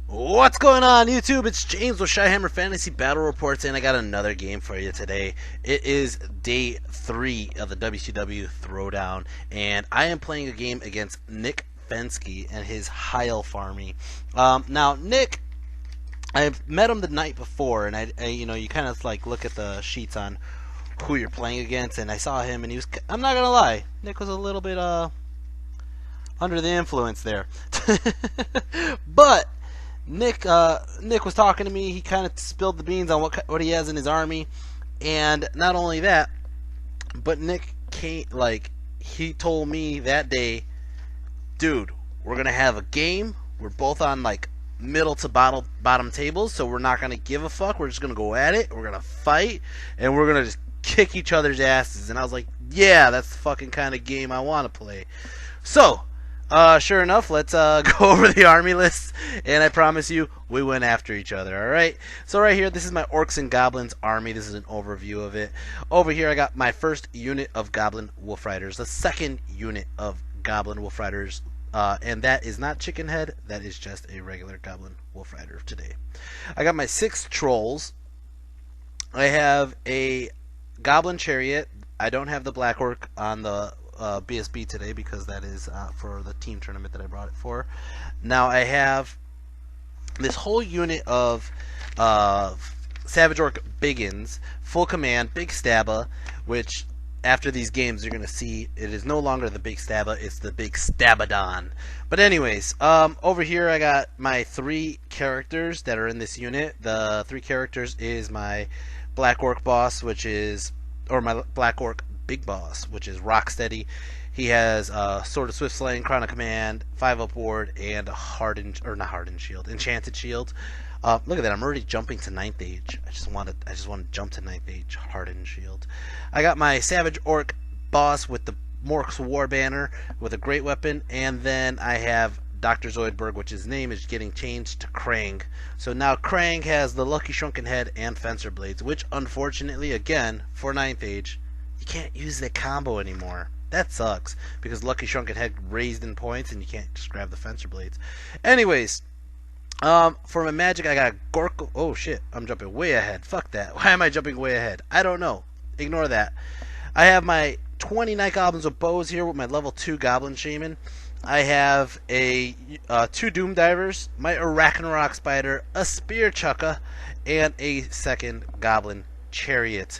What's going on, YouTube? It's James with Shyhammer Fantasy Battle Reports, and I got another game for you today. It is day 3 of the WCW Throwdown, and I am playing a game against Nick Fenske and his high elf army. Now, Nick, I've met him the night before, and you kind of like look at the sheets on who you're playing against, and I saw him, and he was, I'm not gonna lie, Nick was a little bit under the influence there, but. Nick was talking to me. He kind of spilled the beans on what he has in his army, and not only that, but Nick he told me that day, dude, we're gonna have a game. We're both on like middle to bottom tables, so we're not gonna give a fuck. We're just gonna go at it. We're gonna fight, and we're gonna just kick each other's asses. And I was like, yeah, that's the fucking kind of game I want to play. So. Sure enough, let's go over the army list, and I promise you, we went after each other, alright? So right here, this is my Orcs and Goblins army. This is an overview of it. Over here, I got my first unit of Goblin Wolf Riders, the second unit of Goblin Wolf Riders, and that is not Chicken Head, that is just a regular Goblin Wolf Rider today. I got my 6 Trolls. I have a Goblin Chariot. I don't have the Black Orc on the BSB today because that is for the team tournament that I brought it for. Now I have this whole unit of Savage Orc Biggins, full command, Big Stabba, which after these games you're going to see it is no longer the Big Stabba, it's the Big Stabadon. But anyways, over here I got my 3 characters that are in this unit. The 3 characters is my Black Orc boss, or my Black Orc Big Boss, which is Rocksteady. He has Sword of Swift Slaying, Crown of Command, 5-up ward, and a Enchanted Shield. Look at that! I'm already jumping to 9th age. I just want to jump to 9th age. Hardened Shield. I got my Savage Orc Boss with the Mork's War Banner with a great weapon, and then I have Dr. Zoidberg, which his name is getting changed to Krang. So now Krang has the Lucky Shrunken Head and Fencer Blades, which unfortunately, again, for 9th age, you can't use that combo anymore. That sucks, because Lucky Shrunken Head raised in points, and you can't just grab the Fencer Blades. Anyways, for my magic, I got Gorko. Oh shit, I'm jumping way ahead. Fuck that. Why am I jumping way ahead? I don't know. Ignore that. I have my 20 Night Goblins with bows here with my level 2 Goblin Shaman. I have a 2 Doom Divers, my Arachnarok Spider, a Spear Chukka, and a 2nd Goblin Chariot.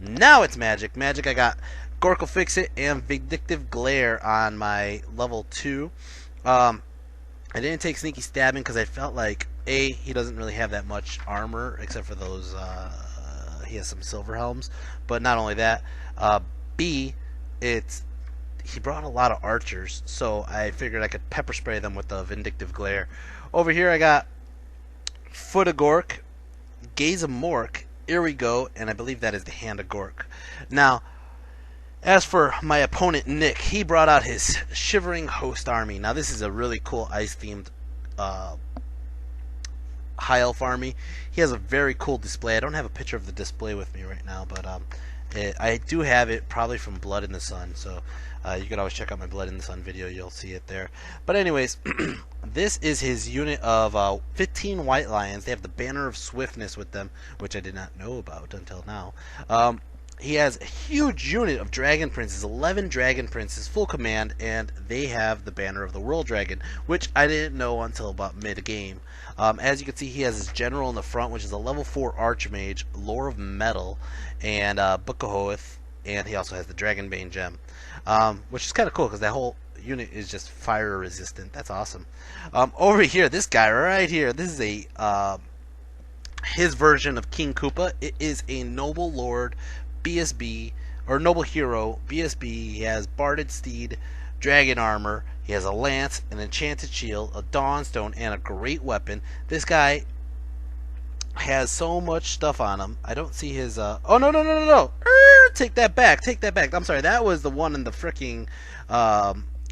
Now it's magic. Magic, I got Gorkle Fix-It and Vindictive Glare on my level 2. I didn't take Sneaky Stabbing because I felt like, A, he doesn't really have that much armor, except for those, he has some silver helms. But not only that, B, he brought a lot of archers, so I figured I could pepper spray them with the Vindictive Glare. Over here I got Foot of Gork, Gaze of Mork, here we go, and I believe that is the Hand of Gork. Now, as for my opponent Nick, he brought out his Shivering Host army. Now this is a really cool ice-themed high elf army. He has a very cool display. I don't have a picture of the display with me right now, but I do have it probably from Blood in the Sun, so you can always check out my Blood in the Sun video. You'll see it there. But anyways, this is his unit of 15 White Lions. They have the Banner of Swiftness with them, which I did not know about until now. He has a huge unit of Dragon Princes, 11 Dragon Princes, full command, and they have the Banner of the World Dragon, which I didn't know until about mid-game. As you can see, he has his General in the front, which is a level 4 Archmage, Lore of Metal, and Book of Hoeth, and he also has the Dragonbane Gem, which is kind of cool because that whole unit is just fire resistant. That's awesome. Over here, this guy right here, this is his version of King Koopa. It is a Noble Lord BSB, or Noble Hero BSB. He has Barded Steed, Dragon Armor, he has a Lance, an Enchanted Shield, a Dawnstone, and a great weapon. This guy has so much stuff on him. I don't see his oh no. Take that back. I'm sorry, that was the one in the freaking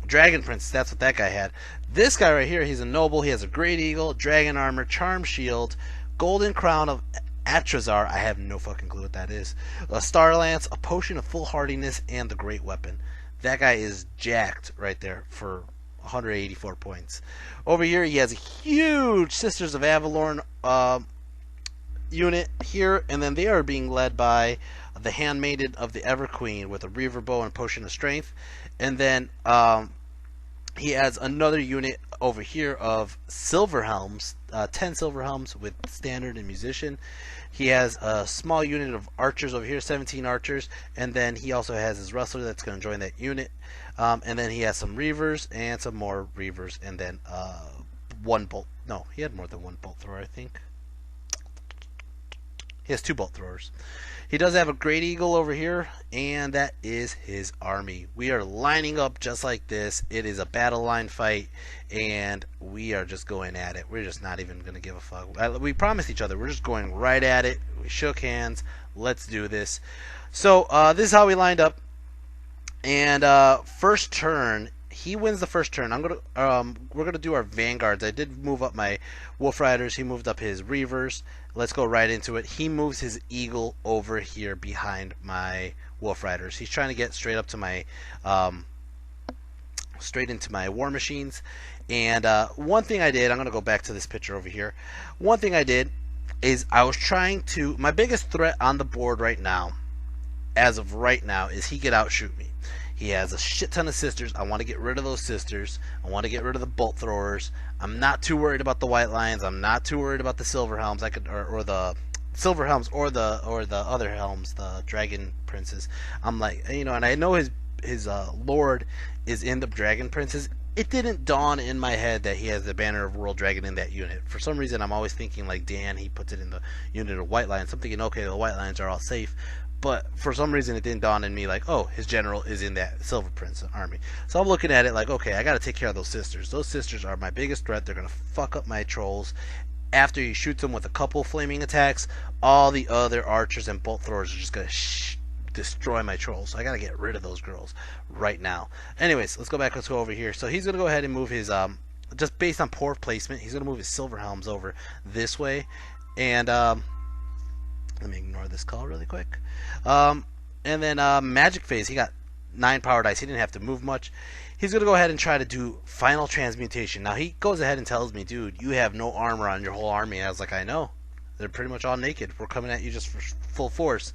Dragon Prince. That's what that guy had. This guy right here, he's a noble. He has a Great Eagle, Dragon Armor, Charm Shield, Golden Crown of Atrazar. I have no fucking clue what that is. A Star Lance, a Potion of Foolhardiness, and the Great Weapon. That guy is jacked right there for 184 points. Over here, he has a huge Sisters of Avalorn unit here, and then they are being led by the Handmaiden of the Everqueen with a Reaver Bow and Potion of Strength. And then he has another unit over here of Silver Helms, 10 Silver Helms with Standard and Musician. He has a small unit of archers over here, 17 archers, and then he also has his wrestler that's going to join that unit. And then he has some reavers and some more reavers, and then one bolt. No, he had more than one bolt thrower, I think. He has 2 bolt throwers. He does have a Great Eagle over here, and that is his army. We are lining up just like this. It is a battle line fight, and we are just going at it. We're just not even going to give a fuck. We promised each other we're just going right at it. We shook hands. Let's do this. So this is how we lined up. And first turn, he wins the first turn. We're gonna do our vanguards. I did move up my Wolf Riders. He moved up his Reavers. Let's go right into it. He moves his Eagle over here behind my Wolf Riders. He's trying to get straight up to my straight into my War Machines. And one thing I did, I'm gonna go back to this picture over here. One thing I did is I was trying to. My biggest threat on the board right now, as of right now, is he could outshoot me. He has a shit ton of sisters. I want to get rid of those sisters. I want to get rid of the bolt throwers. I'm not too worried about the white lions. I'm not too worried about the silver helms. I could or the silver helms or the other helms, the dragon princes. I'm like, and I know his lord is in the dragon princes. It didn't dawn in my head that he has the banner of World Dragon in that unit. For some reason, I'm always thinking like Dan. He puts it in the unit of white lions. I'm thinking, okay, the white lions are all safe. But for some reason, it didn't dawn on me like, oh, his general is in that Silver Prince army. So I'm looking at it like, okay, I got to take care of those sisters. Those sisters are my biggest threat. They're going to fuck up my trolls. After he shoots them with a couple flaming attacks, all the other archers and bolt throwers are just going to destroy my trolls. So I got to get rid of those girls right now. Anyways, let's go back. Let's go over here. So he's going to go ahead and move his, just based on poor placement, he's going to move his Silver Helms over this way. And, let me ignore this call really quick. And then Magic Phase, he got 9 power dice. He didn't have to move much. He's going to go ahead and try to do Final Transmutation. Now, he goes ahead and tells me, dude, you have no armor on your whole army. I was like, I know. They're pretty much all naked. We're coming at you just for full force.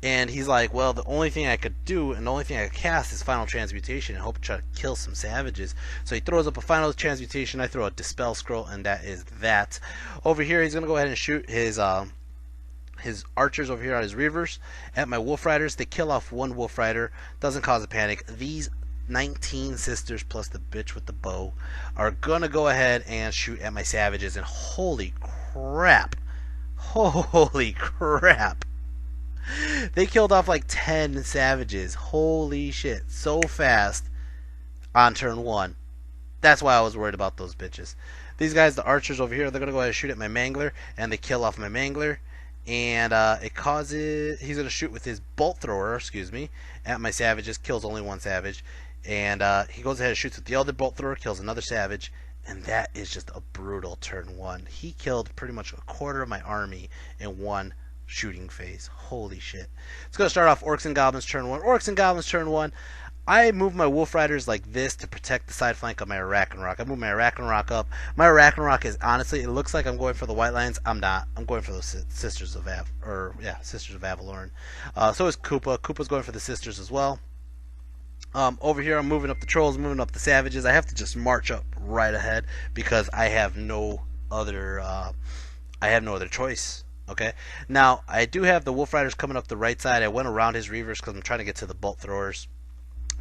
And he's like, well, the only thing I could do and the only thing I could cast is Final Transmutation and hope to try to kill some savages. So he throws up a Final Transmutation. I throw a Dispel Scroll, and that is that. Over here, he's going to go ahead and shoot his archers over here on his reavers at my wolf riders. They kill off one wolf rider, doesn't cause a panic. These 19 sisters plus the bitch with the bow are gonna go ahead and shoot at my savages, and holy crap, they killed off like 10 savages. Holy shit, so fast on turn 1. That's why I was worried about those bitches. These guys, the archers over here, they're gonna go ahead and shoot at my mangler, and they kill off my mangler. And it causes, he's going to shoot with his bolt thrower, at my savages, kills only one savage. And he goes ahead and shoots with the other bolt thrower, kills another savage. And that is just a brutal turn 1. He killed pretty much a quarter of my army in one shooting phase. Holy shit. It's going to start off Orcs and Goblins turn 1. Orcs and Goblins turn 1. I move my Wolf Riders like this to protect the side flank of my Arachnarok. I move my Arachnarok up. My Arachnarok is, honestly, it looks like I'm going for the White Lions. I'm not. I'm going for those Sisters of Sisters of Avalorn. So is Koopa. Koopa's going for the Sisters as well. Over here, I'm moving up the Trolls, moving up the Savages. I have to just march up right ahead because I have no other choice. Okay. Now, I do have the Wolf Riders coming up the right side. I went around his Reavers because I'm trying to get to the Bolt Throwers.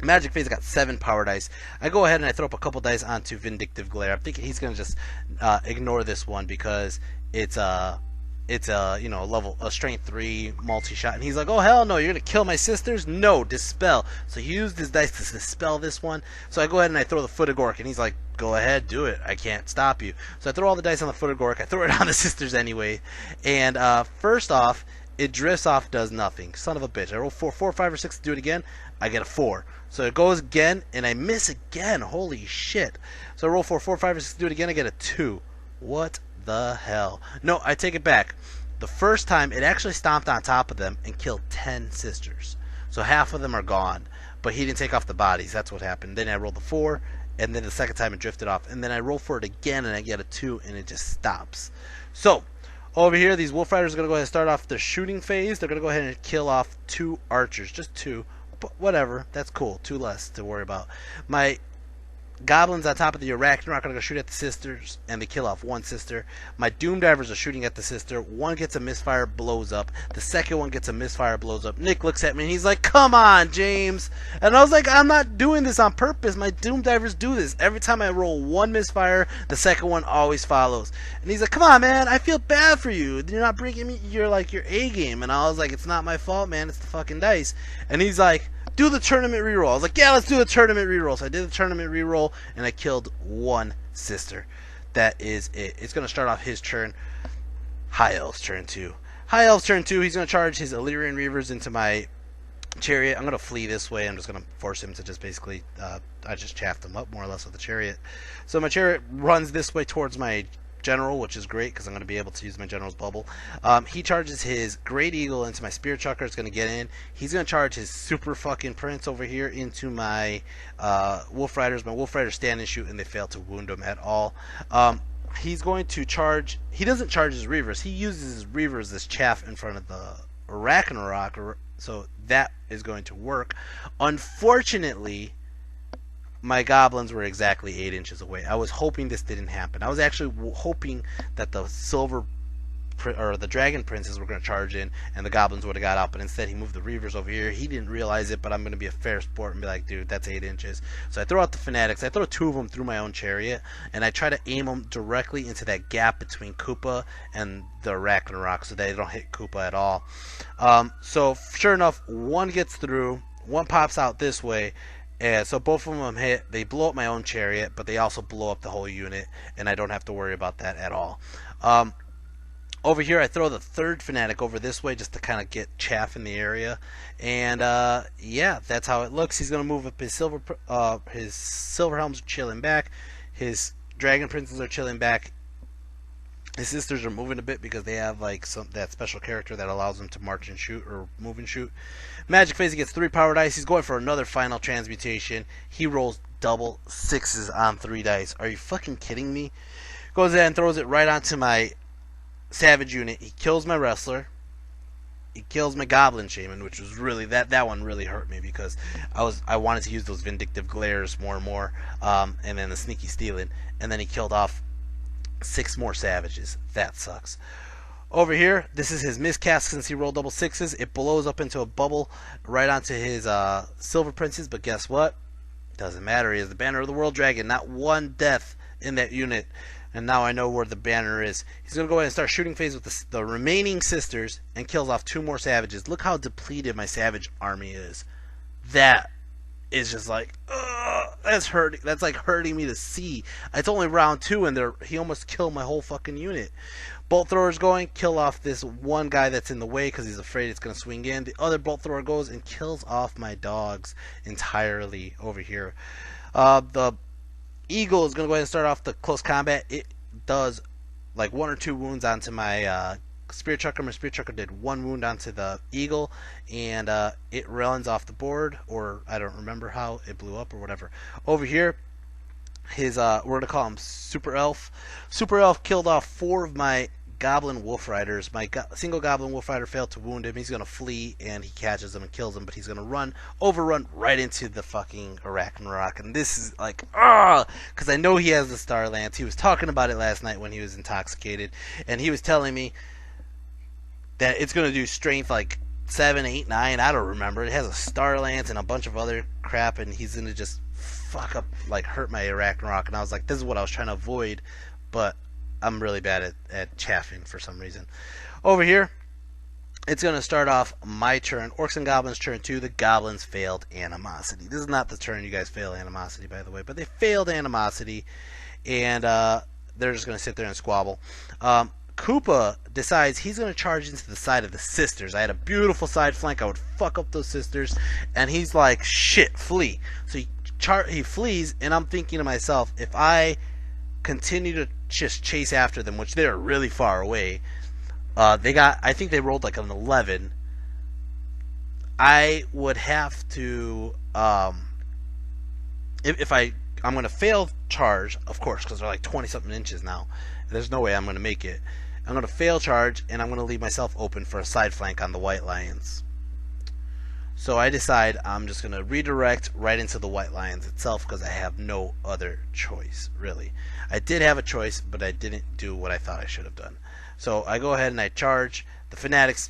Magic Phase got 7 power dice. I go ahead and I throw up a couple dice onto Vindictive Glare. I'm thinking he's gonna just ignore this one because it's a strength 3 multi-shot, and he's like, oh hell no, you're gonna kill my sisters? No, dispel. So he used his dice to dispel this one. So I go ahead and I throw the Foot of Gork, and he's like, go ahead, do it. I can't stop you. So I throw all the dice on the Foot of Gork. I throw it on the sisters anyway, and first off, it drifts off, does nothing. Son of a bitch. I roll 4, 5, or 6 to do it again. I get a 4. So it goes again, and I miss again. Holy shit. So I roll 4, 5, or 6 to do it again. I get a 2. What the hell? No, I take it back. The first time, it actually stomped on top of them and killed 10 sisters. So half of them are gone. But he didn't take off the bodies. That's what happened. Then I rolled the 4, and then the second time it drifted off, and then I roll for it again and I get a 2 and it just stops. So over here, these wolf riders are going to go ahead and start off their shooting phase. They're going to go ahead and kill off 2 archers, just 2, but whatever, that's cool, 2 less to worry about. My goblins on top of the Arachnarok are going to go shoot at the sisters, and they kill off 1 sister. My Doom Divers are shooting at the sister. 1 gets a misfire, blows up. The second one gets a misfire, blows up. Nick looks at me and he's like, "Come on, James." And I was like, "I'm not doing this on purpose. My Doom Divers do this. Every time I roll 1 misfire, the second one always follows." And he's like, "Come on, man. I feel bad for you. You're not bringing me your A game." And I was like, "It's not my fault, man. It's the fucking dice." And he's like, "Do the tournament reroll." I was like, "Yeah, let's do the tournament reroll." So I did the tournament reroll, and I killed 1 sister. That is it. It's going to start off his turn. High Elves turn 2. High Elves turn 2. He's going to charge his Illyrian Reavers into my chariot. I'm going to flee this way. I'm just going to force him to just basically, I just chaffed him up more or less with the chariot. So my chariot runs this way towards my general, which is great because I'm going to be able to use my general's bubble. He charges his Great Eagle into my Spear Chucker. It's going to get in. He's going to charge his super fucking Prince over here into my Wolf Riders. My Wolf Riders stand and shoot, and they fail to wound him at all. He's going to charge. He doesn't charge his Reavers. He uses his Reavers as chaff in front of the Arachnarok, so that is going to work. Unfortunately, my goblins were exactly 8 inches away. I was hoping this didn't happen. I was actually hoping that the the dragon princes were going to charge in and the goblins would have got out, but instead he moved the Reavers over here. He didn't realize it, but I'm going to be a fair sport and be like, "Dude, that's 8 inches." So I throw out the fanatics. I throw 2 of them through my own chariot, and I try to aim them directly into that gap between Koopa and the Arachnarok so they don't hit Koopa at all. So sure enough, 1 gets through, 1 pops out this way. And so both of them hit. They blow up my own chariot, but they also blow up the whole unit, and I don't have to worry about that at all. Over here, I throw the 3rd fanatic over this way just to kind of get chaff in the area, and yeah, that's how it looks. He's going to move up his silver helms are chilling back, his dragon princes are chilling back. His sisters are moving a bit because they have like that special character that allows them to march and shoot or move and shoot. Magic phase, he gets 3 power dice. He's going for another final transmutation. He rolls double 6s on 3 dice. Are you fucking kidding me? Goes ahead and throws it right onto my savage unit. He kills my wrestler. He kills my goblin shaman, which was really that one really hurt me because I wanted to use those vindictive glares more and more, and then the sneaky stealing, and then he killed off 6 more savages. That sucks. Over here, this is his miscast since he rolled double 6s. It blows up into a bubble right onto his silver princes, but guess what? Doesn't matter. He has the banner of the world dragon. Not 1 death in that unit. And now I know where the banner is. He's going to go ahead and start shooting phase with the remaining sisters and kills off 2 more savages. Look how depleted my savage army is. That is just like, that's hurting. That's like hurting me to see. It's only round 2 and he almost killed my whole fucking unit. Bolt thrower's going, kill off this 1 guy that's in the way because he's afraid it's going to swing in. The other bolt thrower goes and kills off my dogs entirely over here. The Eagle is going to go ahead and start off the close combat. It does like 1 or 2 wounds onto my Spear Chucker. My Spear Chucker did 1 wound onto the Eagle, and it runs off the board, or I don't remember how it blew up or whatever. Over here, his we're going to call him Super Elf. Super Elf killed off 4 of my Goblin Wolf Riders. My single Goblin Wolf Rider failed to wound him. He's going to flee, and he catches him and kills him, but he's going to overrun right into the fucking Arachnarok. And this is like, because I know he has the Star Lance. He was talking about it last night when he was intoxicated, and he was telling me that it's going to do strength like 7, 8, 9. I don't remember. It has a Star Lance and a bunch of other crap, and he's going to just fuck up, like hurt my Arachnarok. And I was like, this is what I was trying to avoid, but I'm really bad at chaffing for some reason. Over here, it's going to start off my turn. Orcs and Goblins turn 2. The Goblins failed Animosity. This is not the turn you guys fail Animosity, by the way, but they failed Animosity, and they're just going to sit there and squabble. Koopa decides he's going to charge into the side of the sisters. I had a beautiful side flank. I would fuck up those sisters, and he's like, shit, flee. So he flees, and I'm thinking to myself, if I continue to just chase after them, which they're really far away, I think they rolled like an 11. I would have to, if I I'm gonna fail charge, of course, because they're like 20 something inches now. There's no way I'm gonna make it. I'm gonna fail charge, and I'm gonna leave myself open for a side flank on the white lions. So I decide I'm just gonna redirect right into the white lions itself because I have no other choice, really. I did have a choice, but I didn't do what I thought I should have done. So I go ahead and I charge. The fanatics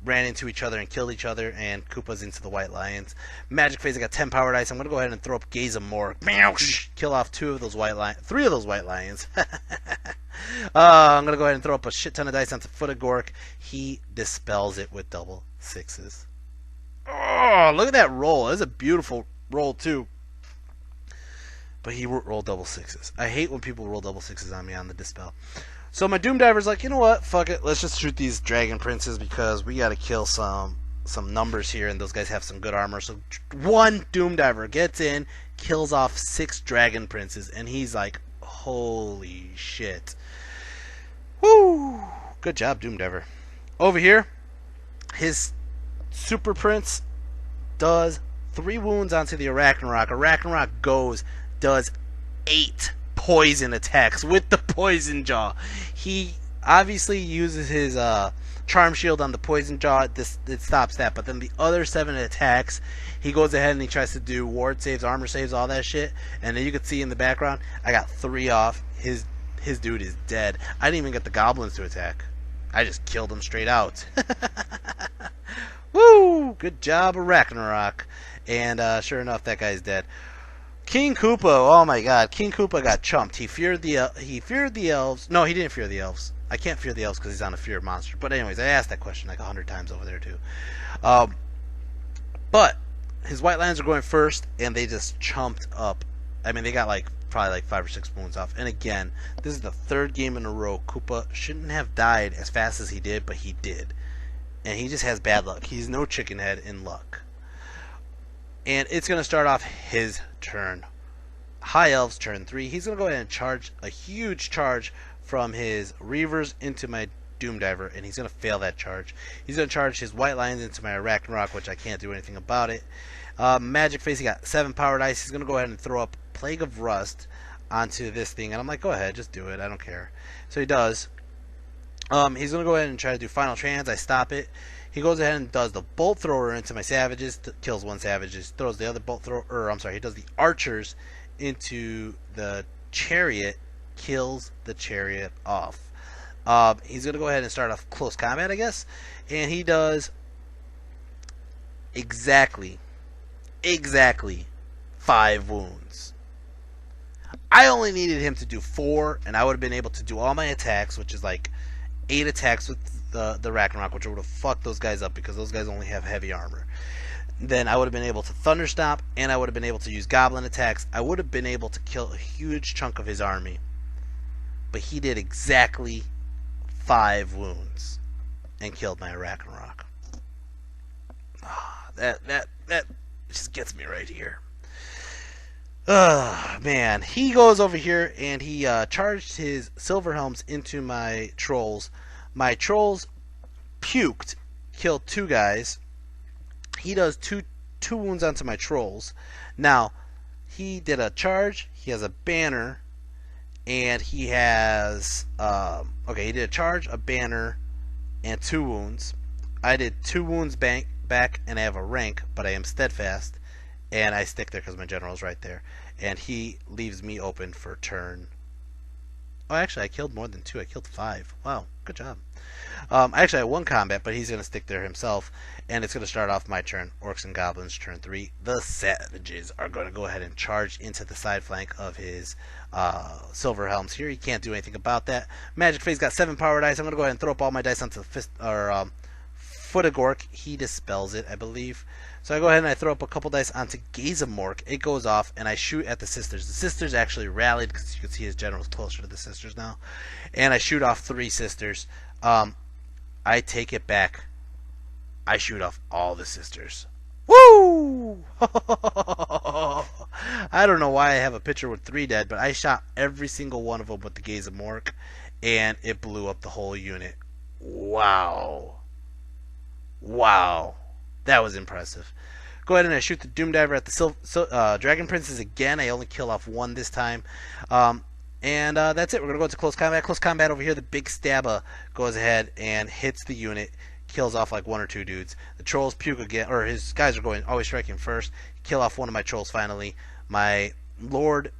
ran into each other and killed each other, and Koopa's into the white lions. Magic phase, I got 10 power dice. I'm gonna go ahead and throw up Gaze of Mork. Kill off 3 of those white lions. I'm gonna go ahead and throw up a shit ton of dice onto Foot of Gork. He dispels it with double sixes. Oh, look at that roll. That's a beautiful roll too. But he rolled double sixes. I hate when people roll double sixes on me on the dispel. So my Doom Diver's like, you know what? Fuck it. Let's just shoot these Dragon Princes because we got to kill some numbers here, and those guys have some good armor. So one Doom Diver gets in, kills off 6 Dragon Princes, and he's like, holy shit. Woo! Good job, Doom Diver. Over here, his Super Prince does 3 wounds onto the Arachnarok. Arachnarok does 8 poison attacks with the poison jaw. He obviously uses his charm shield on the poison jaw. It stops that, but then the other 7 attacks, he goes ahead and he tries to do ward saves, armor saves, all that shit. And then you can see in the background, I got 3 off. His dude is dead. I didn't even get the goblins to attack. I just killed him straight out. Woo! Good job, Arachnarok. And sure enough, that guy's dead. King Koopa, oh my god, King Koopa got chumped. He feared the elves. No, he didn't fear the elves. I can't fear the elves because he's on a fear monster. But anyways, I asked that question like 100 times over there too. But his white lions are going first, and they just chumped up. I mean, they got probably like 5 or 6 wounds off. And again, this is the 3rd game in a row. Koopa shouldn't have died as fast as he did, but he did. And he just has bad luck. He's no chicken head in luck. And it's going to start off his turn. High Elves, turn 3. He's going to go ahead and charge a huge charge from his Reavers into my Doom Diver, and he's going to fail that charge. He's going to charge his White Lions into my Arachnarok, which I can't do anything about it. Magic Face, he got 7 power dice. He's going to go ahead and throw up Plague of Rust onto this thing, and I'm like, go ahead, just do it. I don't care. So he does. He's going to go ahead and try to do Final Trans. I stop it. He goes ahead and does the Bolt Thrower into my Savages, kills 1 Savage, throws the other Bolt Thrower, he does the Archers into the Chariot, kills the Chariot off. He's going to go ahead and start off close combat, I guess, and he does exactly 5 wounds. I only needed him to do 4, and I would have been able to do all my attacks, which is like 8 attacks with the Ragnarok, which would have fucked those guys up because those guys only have heavy armor. Then I would have been able to Thunderstomp, and I would have been able to use Goblin attacks. I would have been able to kill a huge chunk of his army. But he did exactly 5 wounds and killed my Ragnarok. That just gets me right here. Man. He goes over here and he charged his Silver Helms into my Trolls. My Trolls puked, killed 2 guys. He does two wounds onto my Trolls. Now, he did a charge, he has a banner, and he has, he did a charge, a banner, and 2 wounds. I did 2 wounds back, and I have a rank, but I am steadfast, and I stick there because my general's right there. And he leaves me open for turn. Oh, actually, I killed more than 2. I killed 5. Wow, good job. I actually had 1 combat, but he's going to stick there himself. And it's going to start off my turn. Orcs and Goblins, turn 3. The Savages are going to go ahead and charge into the side flank of his Silver Helms here. He can't do anything about that. Magic Phase got 7 power dice. I'm going to go ahead and throw up all my dice onto the Foot of Gork. He dispels it, I believe. So I go ahead and I throw up a couple dice onto Gaze of Mork. It goes off, and I shoot at the Sisters. The Sisters actually rallied because you can see his general's closer to the Sisters now. And I shoot off 3 Sisters. I take it back. I shoot off all the Sisters. Woo! I don't know why I have a picture with 3 dead, but I shot every single one of them with the Gaze of Mork, and it blew up the whole unit. Wow. Wow. That was impressive. Go ahead and I shoot the Doom Diver at the Dragon Princess again. I only kill off one this time. And that's it. We're going to go into close combat. Close combat over here, the big Stabba goes ahead and hits the unit. Kills off like 1 or 2 dudes. The trolls puke again, or his guys are going always striking first. Kill off one of my trolls finally. My Lord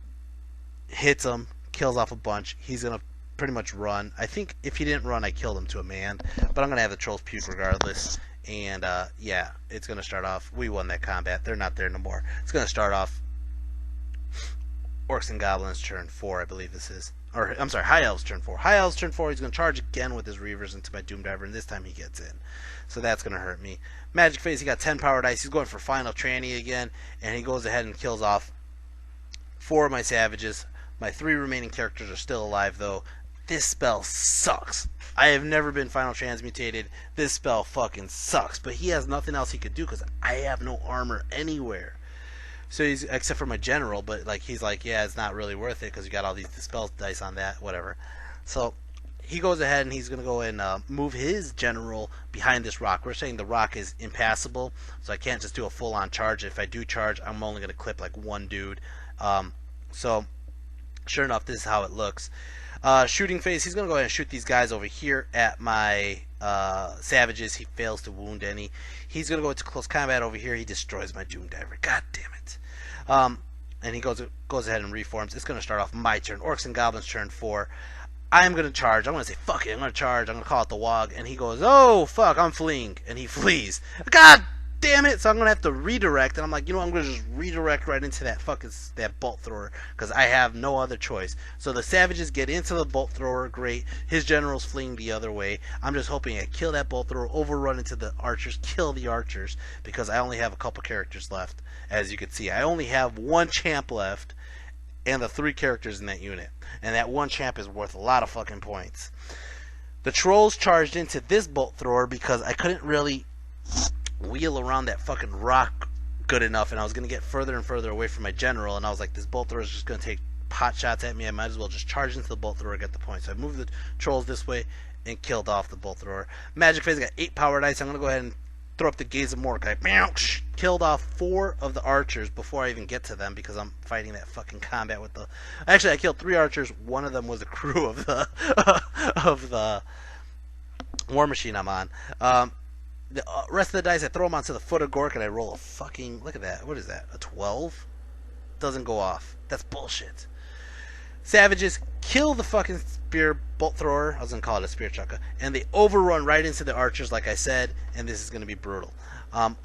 hits him, kills off a bunch. He's going to pretty much run. I think if he didn't run, I killed him to a man. But I'm going to have the trolls puke regardless. And yeah, it's going to start off. We won that combat. They're not there no more. It's going to start off Orcs and Goblins turn 4, I believe this is. Or, I'm sorry, High Elves turn 4. High Elves turn 4, he's going to charge again with his Reavers into my Doom Diver, and this time he gets in. So that's going to hurt me. Magic Phase, he got 10 power dice. He's going for Final Tranny again, and he goes ahead and kills off 4 of my Savages. My 3 remaining characters are still alive, though. This spell sucks. I have never been Final Transmutated. This spell fucking sucks. But he has nothing else he could do because I have no armor anywhere. So he's, except for my general, but like he's like, yeah, it's not really worth it because you got all these dispel dice on that, whatever. So he goes ahead and he's going to go and move his general behind this rock. We're saying the rock is impassable, so I can't just do a full-on charge. If I do charge, I'm only going to clip like 1 dude. So sure enough, this is how it looks. Shooting phase, he's going to go ahead and shoot these guys over here at my Savages. He fails to wound any. He's going to go into close combat over here. He destroys my Doom Diver. God damn it. And he goes ahead and reforms. It's going to start off my turn. Orcs and Goblins turn 4. I'm going to charge. I'm going to say, fuck it. I'm going to charge. I'm going to call it the Wog. And he goes, oh, fuck, I'm fleeing. And he flees. God damn it. So I'm going to have to redirect. And I'm like, you know what? I'm going to just redirect right into that bolt thrower. Because I have no other choice. So the Savages get into the bolt thrower. Great. His general's fleeing the other way. I'm just hoping I kill that bolt thrower, overrun into the archers, kill the archers. Because I only have a couple characters left. As you can see, I only have 1 champ left. And the 3 characters in that unit. And that 1 champ is worth a lot of fucking points. The trolls charged into this bolt thrower because I couldn't really wheel around that fucking rock good enough, and I was going to get further and further away from my general, and I was like, this bolt thrower is just going to take pot shots at me. I might as well just charge into the bolt thrower and get the points. So I moved the trolls this way and killed off the bolt thrower. Magic phase, I got 8 power dice. I'm going to go ahead and throw up the Gaze of Mordecai. Killed off 4 of the archers before I even get to them because I'm fighting that fucking combat with the... Actually, I killed 3 archers. One of them was the crew of the of the war machine I'm on. The rest of the dice, I throw them onto the foot of Gork and I roll a fucking... Look at that. What is that? A 12? Doesn't go off. That's bullshit. Savages kill the fucking spear bolt thrower. I was going to call it a spear chucker. And they overrun right into the archers, like I said. And this is going to be brutal.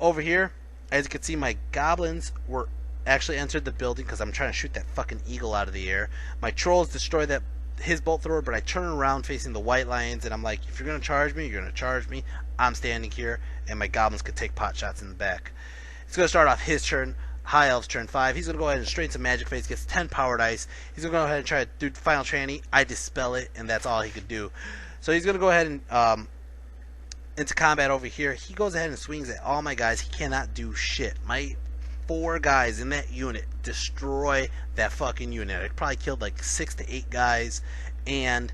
Over here, as you can see, my goblins were actually entered the building because I'm trying to shoot that fucking eagle out of the air. My trolls destroy his bolt thrower, but I turn around facing the white lions, and I'm like, if you're going to charge me, you're going to charge me. I'm standing here, and my goblins could take pot shots in the back. It's going to start off his turn. High Elves turn 5. He's going to go ahead and straight into Magic Phase, gets 10 power dice. He's going to go ahead and try to do Final Tranny. I dispel it, and that's all he could do. So he's going to go ahead and into combat over here. He goes ahead and swings at all my guys. He cannot do shit. My 4 guys in that unit destroy that fucking unit. I probably killed like 6 to 8 guys, and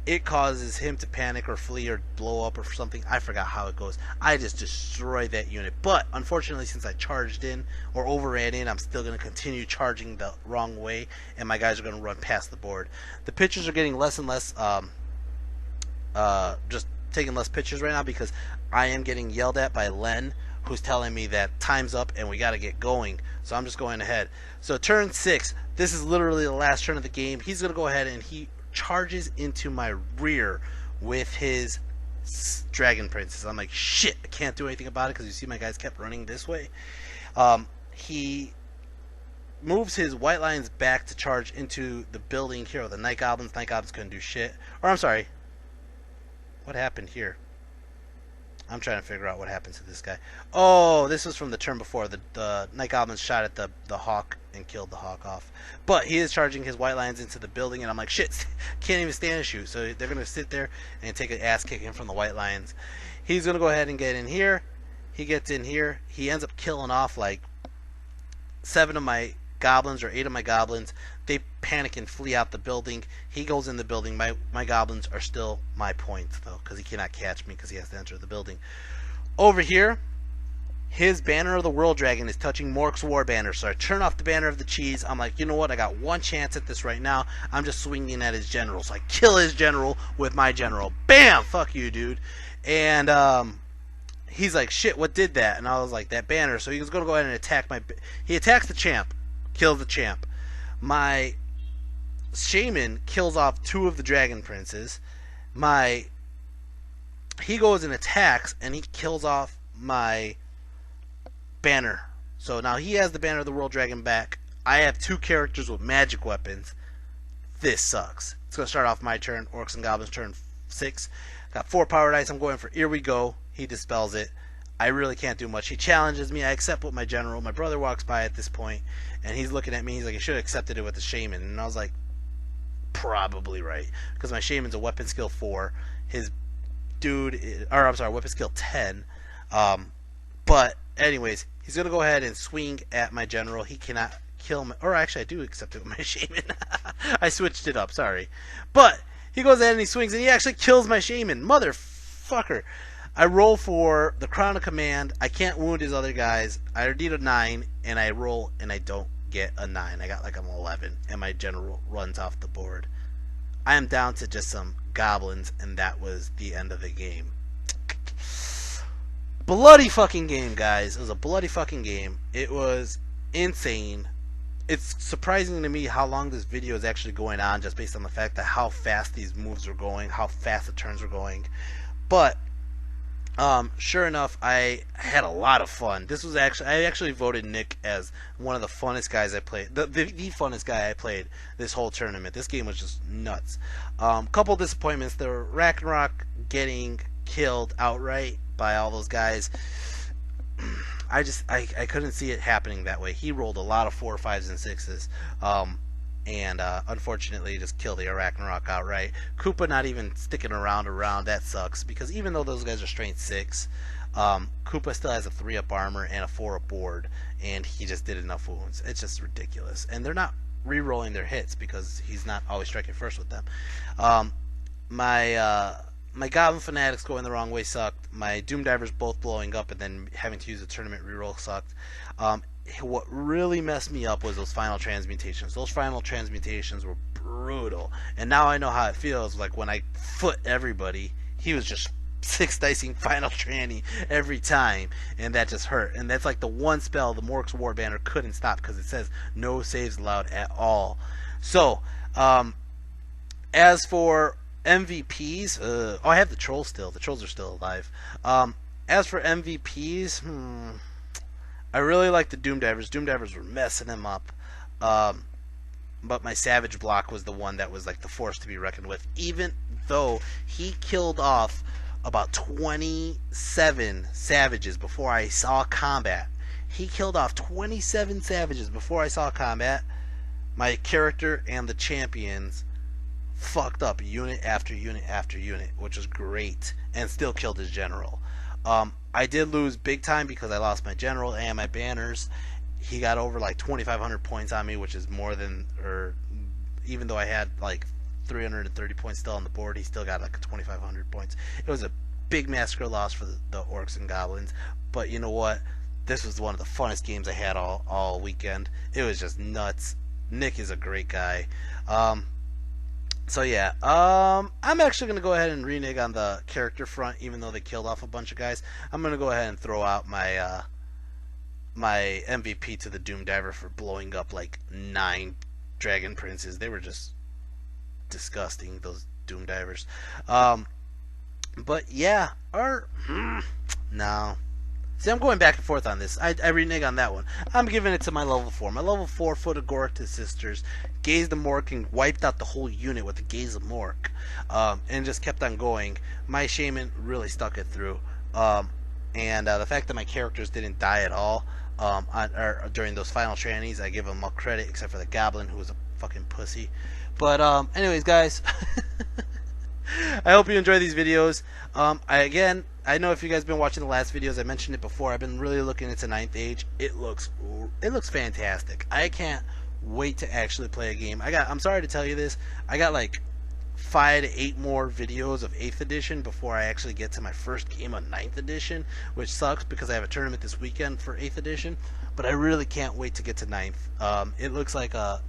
it causes him to panic or flee or blow up or something. I forgot how it goes. I just destroyed that unit. But unfortunately, since I charged in or overran in, I'm still going to continue charging the wrong way, and my guys are going to run past the board. The pitchers are getting less and less, just taking less pitchers right now because I am getting yelled at by Len, who's telling me that time's up and we got to get going. So I'm just going ahead. So turn 6, this is literally the last turn of the game. He's going to go ahead and he charges into my rear with his Dragon Princess. I'm like, shit, I can't do anything about it because you see my guys kept running this way. He moves his white lions back to charge into the building here with the Night Goblins. Night Goblins couldn't do shit. Or I'm sorry, what happened here? I'm trying to figure out what happened to this guy. Oh, this was from the turn before. The Night Goblins shot at the Hawk and killed the Hawk off. But he is charging his white lions into the building, and I'm like, shit, can't even stand a shoot. So they're going to sit there and take an ass kicking from the white lions. He's going to go ahead and get in here. He gets in here. He ends up killing off like 7 of my goblins or 8 of my goblins. They panic and flee out the building. He goes in the building. My goblins are still my points though, because he cannot catch me because he has to enter the building. Over here, his Banner of the World Dragon is touching Mork's War Banner. So I turn off the Banner of the Cheese. I'm like, you know what? I got one chance at this right now. I'm just swinging at his general. So I kill his general with my general. Bam! Fuck you, dude. And he's like, shit, what did that? And I was like, that banner. So he was going to go ahead and attack my... He attacks the champ. Kills the champ. My shaman kills off 2 of the dragon princes. He goes and attacks, and he kills off my banner. So now he has the Banner of the World Dragon back. I have 2 characters with magic weapons. This sucks. It's going to start off my turn. Orcs and Goblins turn 6. Got 4 power dice. I'm going for Here We Go. He dispels it. I really can't do much. He challenges me. I accept with my general. My brother walks by at this point, and he's looking at me. He's like, you should have accepted it with the shaman. And I was like, probably right. Because my shaman's a weapon skill 4. His dude, weapon skill 10. But anyways, he's going to go ahead and swing at my general. He cannot kill me. Or actually, I do accept it with my shaman. I switched it up. Sorry. But he goes ahead and he swings, and he actually kills my shaman. Motherfucker. I roll for the Crown of Command. I can't wound his other guys. I need a 9, and I roll, and I don't get a 9. I got like an 11, and my general runs off the board. I am down to just some goblins, and that was the end of the game. Bloody fucking game, guys. It was a bloody fucking game. It was insane. It's surprising to me how long this video is actually going on, just based on the fact that how fast these moves were going, how fast the turns were going. But sure enough, I had a lot of fun. I actually voted Nick as one of the funnest guys I played, the funnest guy I played this whole tournament. This game was just nuts. Couple disappointments. The Ragnarok getting killed outright by all those guys. I couldn't see it happening that way. He rolled a lot of 4, 5s, and 6s. And unfortunately just killed the Ragnarok outright. Koopa not even sticking around, that sucks, because even though those guys are strength 6, Koopa still has a 3-up armor and a 4-up board, and he just did enough wounds. It's just ridiculous. And they're not re-rolling their hits because he's not always striking first with them. My Goblin Fanatics going the wrong way sucked. My Doom Divers both blowing up and then having to use a tournament reroll sucked. What really messed me up was those final transmutations. Those final transmutations were brutal. And now I know how it feels like when I foot everybody. He was just 6 dicing final tranny every time, and that just hurt. And that's like the one spell the Mork's War Banner couldn't stop because it says no saves allowed at all. So, as for MVPs, I have the trolls still. The trolls are still alive. As for MVPs, I really like the Doom Divers. Doom Divers were messing him up. But my Savage block was the one that was like the force to be reckoned with. Even though he killed off about 27 savages before I saw combat. He killed off 27 savages before I saw combat. My character and the champions fucked up unit after unit after unit, which was great, and still killed his general. I did lose big time because I lost my general and my banners. He got over like 2,500 points on me, which is more than, or even though I had like 330 points still on the board, he still got like 2,500 points. It was a big massacre loss for the Orcs and Goblins, but you know what? This was one of the funnest games I had all weekend. It was just nuts. Nick is a great guy. So yeah, I'm actually going to go ahead and renege on the character front, even though they killed off a bunch of guys. I'm going to go ahead and throw out my my MVP to the Doom Diver for blowing up like 9 Dragon Princes. They were just disgusting, those Doom Divers. But yeah, no. See, I'm going back and forth on this. I renege on that one. I'm giving it to my level 4. My level 4 Foot of Gork Sisters gazed the Mork and wiped out the whole unit with the Gaze of Mork. And just kept on going. My Shaman really stuck it through. And the fact that my characters didn't die at all during those final trannies, I give them all credit, except for the Goblin, who was a fucking pussy. But anyways, guys, I hope you enjoy these videos. I know if you guys have been watching the last videos, I mentioned it before, I've been really looking into 9th Age. It looks fantastic. I can't wait to actually play a game. I'm sorry to tell you this, I got like 5 to 8 more videos of 8th edition before I actually get to my first game of 9th edition, which sucks because I have a tournament this weekend for 8th edition. But I really can't wait to get to 9th. It looks like a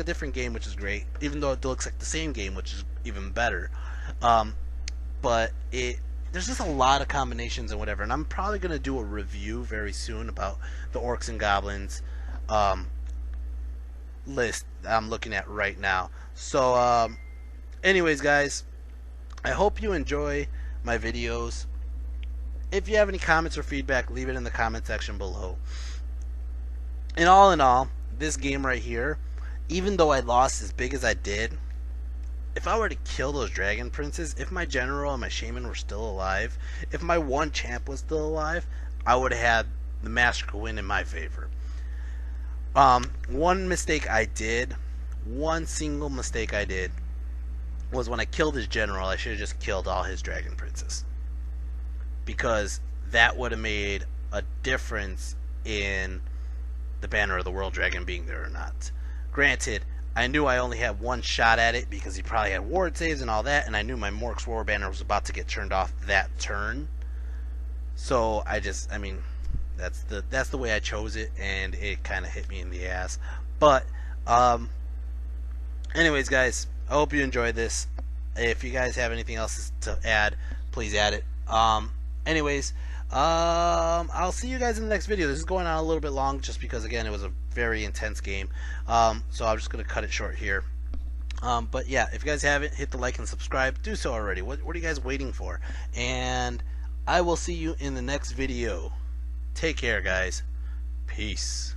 different game, which is great. Even though it looks like the same game, which is even better. But there's just a lot of combinations and whatever. And I'm probably gonna do a review very soon about the Orcs and Goblins list that I'm looking at right now. So, anyways, guys, I hope you enjoy my videos. If you have any comments or feedback, leave it in the comment section below. And all in all, this game right here, even though I lost as big as I did, if I were to kill those dragon princes, if my general and my shaman were still alive, if my one champ was still alive, I would have had the massacre win in my favor. One single mistake I did was when I killed his general, I should have just killed all his dragon princes, because that would have made a difference in the banner of the world dragon being there or not. Granted, I knew I only had one shot at it because he probably had ward saves and all that, and I knew my Mork's war banner was about to get turned off that turn. So I mean, that's the way I chose it, and it kind of hit me in the ass. But anyways, guys, I hope you enjoyed this. If you guys have anything else to add, please add it. Anyways, I'll see you guys in the next video. This is going on a little bit long just because, again, it was a very intense game. So I'm just going to cut it short here. But yeah, if you guys haven't, hit the like and subscribe. Do so already. What are you guys waiting for? And I will see you in the next video. Take care, guys. Peace.